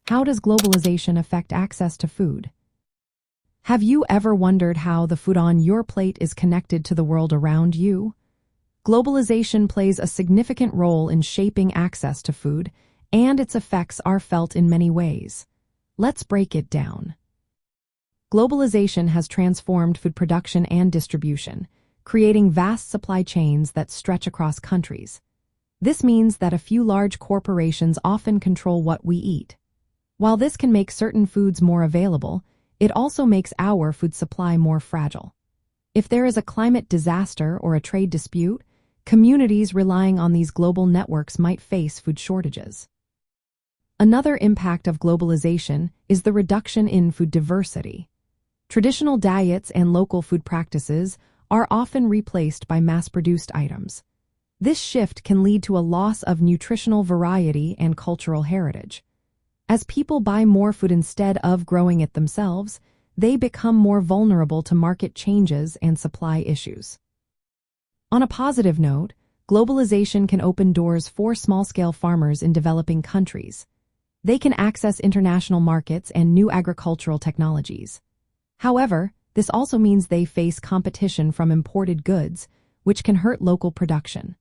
How does globalization affect access to food? Have you ever wondered how the food on your plate is connected to the world around you? Globalization plays a significant role in shaping access to food, and its effects are felt in many ways. Let's break it down. Globalization has transformed food production and distribution, creating vast supply chains that stretch across countries. This means that a few large corporations often control what we eat. While this can make certain foods more available, it also makes our food supply more fragile. If there is a climate disaster or a trade dispute, communities relying on these global networks might face food shortages. Another impact of globalization is the reduction in food diversity. Traditional diets and local food practices are often replaced by mass-produced items. This shift can lead to a loss of nutritional variety and cultural heritage. As people buy more food instead of growing it themselves, they become more vulnerable to market changes and supply issues. On a positive note, globalization can open doors for small-scale farmers in developing countries. They can access international markets and new agricultural technologies. However, this also means they face competition from imported goods, which can hurt local production.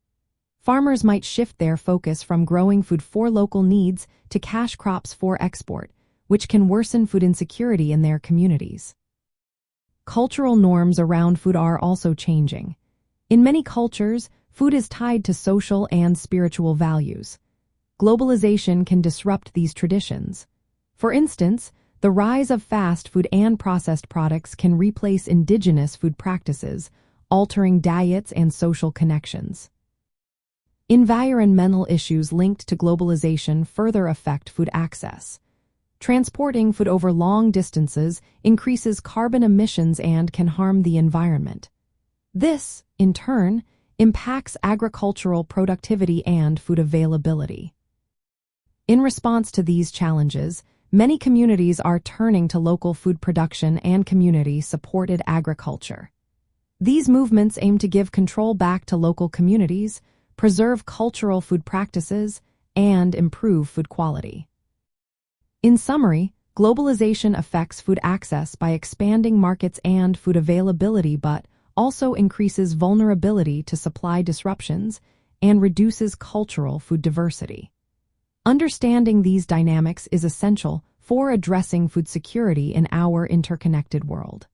Farmers might shift their focus from growing food for local needs to cash crops for export, which can worsen food insecurity in their communities. Cultural norms around food are also changing. In many cultures, food is tied to social and spiritual values. Globalization can disrupt these traditions. For instance, the rise of fast food and processed products can replace indigenous food practices, altering diets and social connections. Environmental issues linked to globalization further affect food access. Transporting food over long distances increases carbon emissions and can harm the environment. This, in turn, impacts agricultural productivity and food availability. In response to these challenges, many communities are turning to local food production and community-supported agriculture. These movements aim to give control back to local communities, preserve cultural food practices, and improve food quality. In summary, globalization affects food access by expanding markets and food availability, but also increases vulnerability to supply disruptions and reduces cultural food diversity. Understanding these dynamics is essential for addressing food security in our interconnected world.